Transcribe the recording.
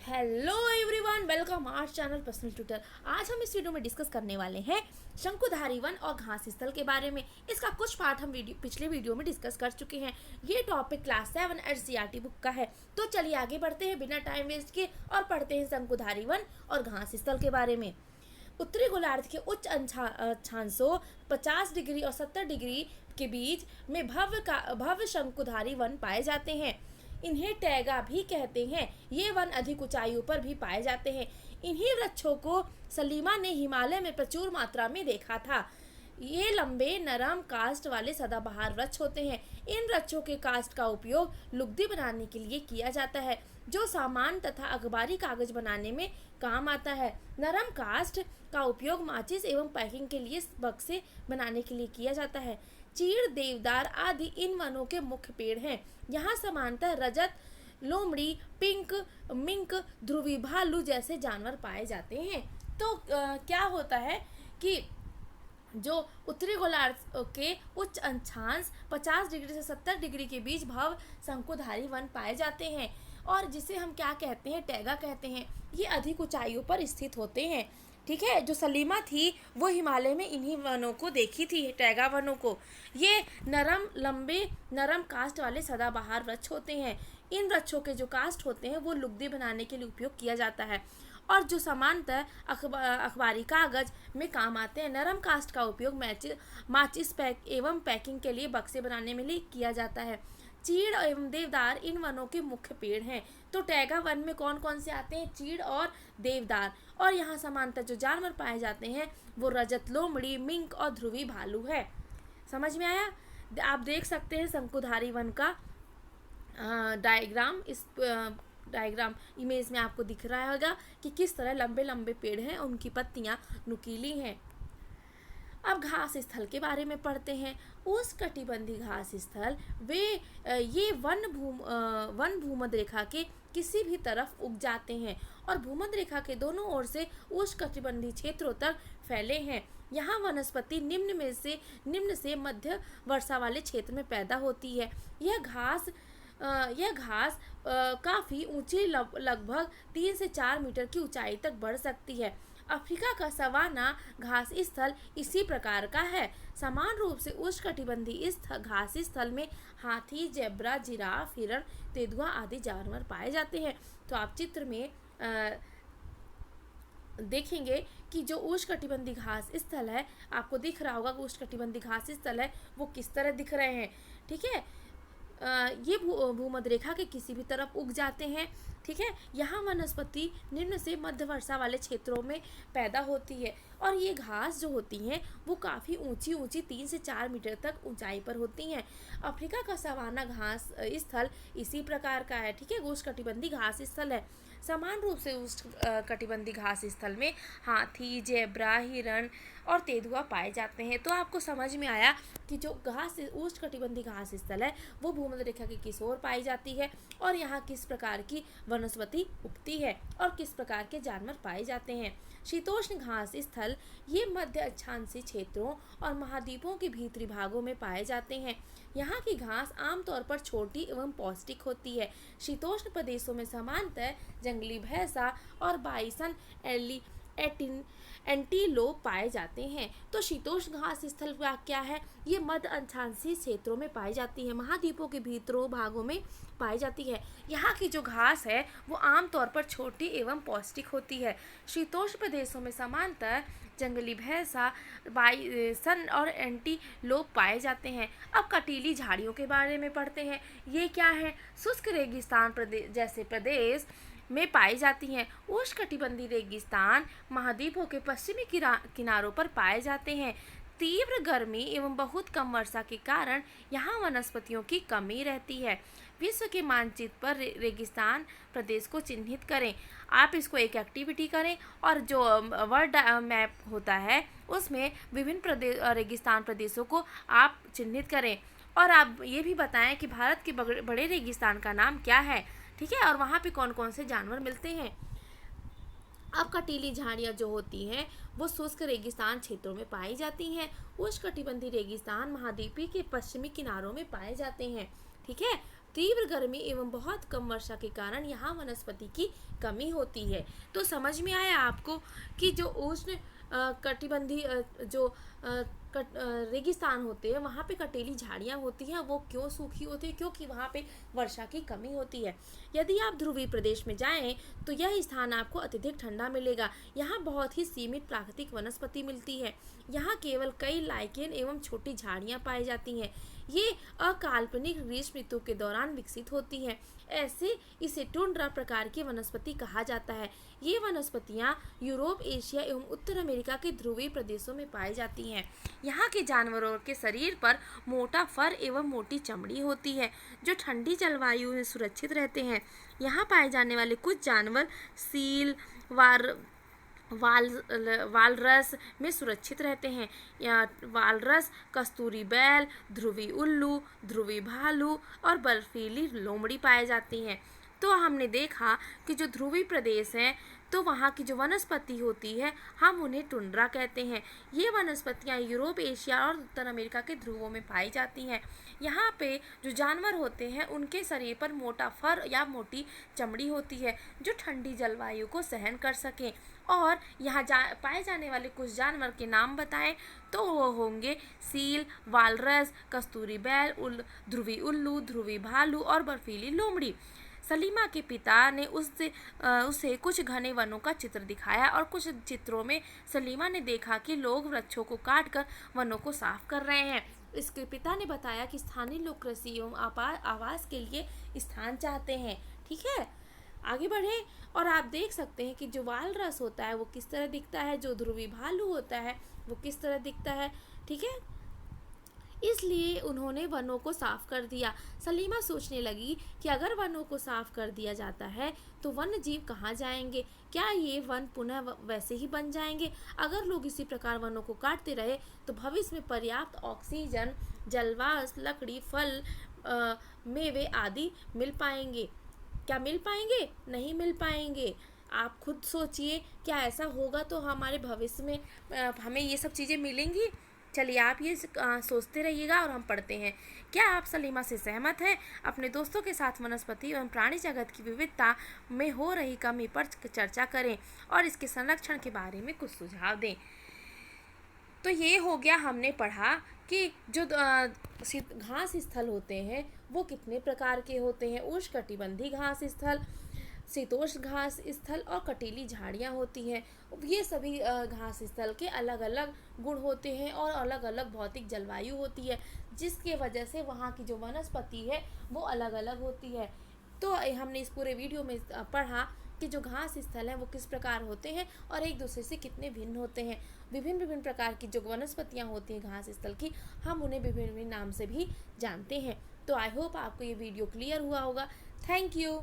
Hello everyone, welcome our channel personal tutor. आज हम इस वीडियो में डिस्कस करने वाले हैं शंकुधारी वन और घास स्थल के बारे में। इसका कुछ पार्ट हम पिछले वीडियो में डिस्कस कर चुके हैं। ये टॉपिक क्लास 7 एनसीईआरटी बुक का है। तो चलिए आगे बढ़ते हैं बिना टाइम वेस्ट किए और पढ़ते हैं शंकुधारी वन और घास स्थल के बारे में। उत्तरी गोलार्ध के उच्च अक्षांशों 50 डिग्री और 70 डिग्री के बीच में भव्य शंकुधारी वन पाए जाते हैं। इन्हें टैगा भी कहते हैं। ये वन अधिक ऊंचाइयों पर भी पाए जाते हैं। इन्हीं वृक्षों को सलीमा ने हिमालय में प्रचुर मात्रा में देखा था। ये लंबे नरम कास्ट वाले सदाबहार वृक्ष होते हैं। इन वृक्षों के कास्ट का उपयोग लुगदी बनाने के लिए किया जाता है, जो सामान तथा अखबारी कागज बनाने में काम आता है। नरम कास्ट का उपयोग माचिस एवं पैकिंग के लिए बक्से बनाने के लिए किया जाता है। चीड़, देवदार आदि इन वनों के मुख्य पेड़ हैं। यहाँ सामान्यतः रजत, लोमड़ी, पिंक, मिंक, ध्रुवी भालू जैसे जानवर पाए जाते हैं। तो क्या होता है कि जो उत्तरी गोलार्ध के उच्च अक्षांश 50 डिग्री से 70 डिग्री के बीच भव शंकुधारी वन पाए जाते हैं, और जिसे हम क्या कहते हैं, टैगा कहते हैं। ये अधिक ऊंचाइयों पर स्थित होते हैं। ठीक है, जो सलीमा थी वो हिमालय में इन्हीं वनों को देखी थी, टैगा वनों को। ये लंबे नरम कास्ट वाले सदाबहार वृक्ष होते हैं। इन वृक्षों के जो कास्ट होते हैं वो लुगदी बनाने के लिए उपयोग किया जाता है, और जो सामान्यतः अखबारी कागज में काम आते हैं। नरम कास्ट का उपयोग माचिस एवं पैकिंग के लिए बक्से बनाने में लिए किया जाता है। चीड़ एवं देवदार इन वनों के मुख्य पेड़ हैं। तो टैगा वन में कौन कौन से आते हैं? चीड़ और देवदार। और यहाँ सामान्यतः जो जानवर पाए जाते हैं वो रजत, लोमड़ी, मिंक और ध्रुवी भालू है। समझ में आया? आप देख सकते हैं शंकुधारी वन का डायग्राम। इस डायग्राम इमेज में आपको दिख रहा होगा कि किस तरह लंबे लंबे पेड़ हैं, उनकी पत्तियां नुकीली हैं। अब घास स्थल के बारे में पढ़ते हैं। उष्णकटिबंधीय घास स्थल ये वन भूमध्य रेखा के किसी भी तरफ उग जाते हैं और भूमध्य रेखा के दोनों ओर से उष्णकटिबंधीय क्षेत्रों तक फैले हैं। यहाँ वनस्पति निम्न से मध्य वर्षा वाले क्षेत्र में पैदा होती है। यह घास काफ़ी ऊंची लगभग 3 से 4 मीटर की ऊंचाई तक बढ़ सकती है। अफ्रीका का सवाना घास स्थल इसी प्रकार का है। समान रूप से उष्णकटिबंधीय इस घास स्थल में हाथी, जेब्रा, जिराफ, हिरण, तेंदुआ आदि जानवर पाए जाते हैं। तो आप चित्र में देखेंगे कि जो उष्णकटिबंधीय घास स्थल है, आपको दिख रहा होगा कि उष्णकटिबंधीय घास स्थल है वो किस तरह दिख रहे हैं। ठीक है, ये भूमध्य रेखा के किसी भी तरफ उग जाते हैं। ठीक है, यहाँ वनस्पति निम्न से मध्य वर्षा वाले क्षेत्रों में पैदा होती है, और ये घास जो होती हैं वो काफ़ी ऊंची 3 से 4 मीटर तक ऊंचाई पर होती हैं। अफ्रीका का सवाना घास स्थल इसी प्रकार का है। ठीक है, उष्णकटिबंधीय घास स्थल है। समान रूप से उष्णकटिबंधीय घास स्थल में हाथी, जेब्रा, हिरण और तेंदुआ पाए जाते हैं। तो आपको समझ में आया कि जो उष्णकटिबंधीय घास स्थल है वो भूमध्य रेखा की किस ओर पाई जाती है, और यहाँ किस प्रकार की वनस्पति उगती है और किस प्रकार के जानवर पाए जाते हैं। शीतोष्ण घास स्थल ये मध्य अक्षांशीय क्षेत्रों और महाद्वीपों के भीतरी भागों में पाए जाते हैं। यहाँ की घास आमतौर पर छोटी एवं पौष्टिक होती है। शीतोष्ण प्रदेशों में सामान्यतः जंगली भैंसा और बाइसन एंटीलोप पाए जाते हैं। तो शीतोष्ण घास स्थल क्या है? ये मध्य अक्षांशीय क्षेत्रों में पाई जाती है, महाद्वीपों के भीतरों भागों में पाई जाती है। यहाँ की जो घास है वो आमतौर पर छोटी एवं पौष्टिक होती है। शीतोष्ण प्रदेशों में सामान्यतः जंगली भैंसा, बाइसन और एंटीलोप पाए जाते हैं। अब कटीली झाड़ियों के बारे में पढ़ते हैं। ये क्या है? शुष्क रेगिस्तान जैसे प्रदेश में पाई जाती हैं। उष्णकटिबंधीय रेगिस्तान महाद्वीपों के पश्चिमी किनारों पर पाए जाते हैं। तीव्र गर्मी एवं बहुत कम वर्षा के कारण यहाँ वनस्पतियों की कमी रहती है। विश्व के मानचित्र पर रेगिस्तान प्रदेश को चिन्हित करें। आप इसको एक एक्टिविटी करें, और जो वर्ल्ड मैप होता है उसमें विभिन्न रेगिस्तान प्रदेशों को आप चिन्हित करें, और आप ये भी बताएं कि भारत के बड़े रेगिस्तान का नाम क्या है। ठीक है, और वहाँ पे कौन कौन से जानवर मिलते हैं। अब कटीली झाड़ियाँ जो होती हैं वो शुष्क रेगिस्तान क्षेत्रों में पाई जाती हैं। उष्णकटिबंधीय रेगिस्तान महाद्वीपीय के पश्चिमी किनारों में पाए जाते हैं। ठीक है, तीव्र गर्मी एवं बहुत कम वर्षा के कारण यहाँ वनस्पति की कमी होती है। तो समझ में आया आपको कि जो उष्ण कटिबंधीय जो रेगिस्तान होते हैं वहाँ पे कटीली झाड़ियाँ होती हैं, वो क्यों सूखी होती है? क्योंकि वहाँ पे वर्षा की कमी होती है। यदि आप ध्रुवीय प्रदेश में जाएं तो यह स्थान आपको अत्यधिक ठंडा मिलेगा। यहाँ बहुत ही सीमित प्राकृतिक वनस्पति मिलती है। यहाँ केवल कई लाइकेन एवं छोटी झाड़ियाँ पाई जाती हैं। ये अकाल्पनिक ग्रीष्म ऋतु के दौरान विकसित होती हैं। ऐसे इसे टुंड्रा प्रकार की वनस्पति कहा जाता है। ये वनस्पतियाँ यूरोप, एशिया एवं उत्तर अमेरिका के ध्रुवीय प्रदेशों में पाई जाती हैं। यहाँ के जानवरों के शरीर पर मोटा फर एवं मोटी चमड़ी होती है, जो ठंडी जलवायु में सुरक्षित रहते हैं। यहाँ पाए जाने वाले कुछ जानवर सील, वालरस में सुरक्षित रहते हैं। या वालरस, कस्तूरी बैल, ध्रुवी उल्लू, ध्रुवी भालू और बर्फीली लोमड़ी पाए जाती हैं। तो हमने देखा कि जो ध्रुवी प्रदेश हैं तो वहाँ की जो वनस्पति होती है हम उन्हें टुंड्रा कहते हैं। ये वनस्पतियाँ यूरोप, एशिया और उत्तर अमेरिका के ध्रुवों में पाई जाती हैं। यहाँ पे जो जानवर होते हैं उनके शरीर पर मोटा फर या मोटी चमड़ी होती है, जो ठंडी जलवायु को सहन कर सकें। और यहाँ पाए जाने वाले कुछ जानवर के नाम बताएं तो वो होंगे सील, वालरस, कस्तूरी बैल, ध्रुवी उल्लू, ध्रुवी भालू और बर्फीली लोमड़ी। सलीमा के पिता ने उसे कुछ घने वनों का चित्र दिखाया और कुछ चित्रों में सलीमा ने देखा कि लोग वृक्षों को काटकर वनों को साफ कर रहे हैं। इसके पिता ने बताया कि स्थानीय लोग कृषि एवं आवास के लिए स्थान चाहते हैं। ठीक है, आगे बढ़े और आप देख सकते हैं कि जो वालरस होता है वो किस तरह दिखता है, जो ध्रुवी भालू होता है वो किस तरह दिखता है। ठीक है, इसलिए उन्होंने वनों को साफ कर दिया। सलीमा सोचने लगी कि अगर वनों को साफ कर दिया जाता है तो वन्य जीव कहाँ जाएंगे? क्या ये वन पुनः वैसे ही बन जाएंगे? अगर लोग इसी प्रकार वनों को काटते रहे तो भविष्य में पर्याप्त ऑक्सीजन, जलवाष्प, लकड़ी, फल, मेवे आदि मिल पाएंगे? क्या मिल पाएंगे? नहीं मिल पाएंगे। आप खुद सोचिए, क्या ऐसा होगा तो हमारे भविष्य में हमें ये सब चीज़ें मिलेंगी? चलिए आप ये सोचते रहिएगा और हम पढ़ते हैं। क्या आप सलीमा से सहमत हैं? अपने दोस्तों के साथ वनस्पति एवं प्राणी जगत की विविधता में हो रही कमी पर चर्चा करें और इसके संरक्षण के बारे में कुछ सुझाव दें। तो ये हो गया, हमने पढ़ा कि जो घास स्थल होते हैं वो कितने प्रकार के होते हैं। उष्णकटिबंधीय घास स्थल, शीतोष्ण घास स्थल और कटीली झाड़ियाँ होती हैं। ये सभी घास स्थल के अलग अलग गुण होते हैं और अलग अलग भौतिक जलवायु होती है, जिसके वजह से वहाँ की जो वनस्पति है वो अलग अलग होती है। तो हमने इस पूरे वीडियो में पढ़ा कि जो घास स्थल हैं वो किस प्रकार होते हैं और एक दूसरे से कितने भिन्न होते हैं। विभिन्न विभिन्न प्रकार की जो वनस्पतियाँ होती हैं घास स्थल की, हम उन्हें विभिन्न विभिन्न नाम से भी जानते हैं। तो आई होप आपको ये वीडियो क्लियर हुआ होगा। Thank you.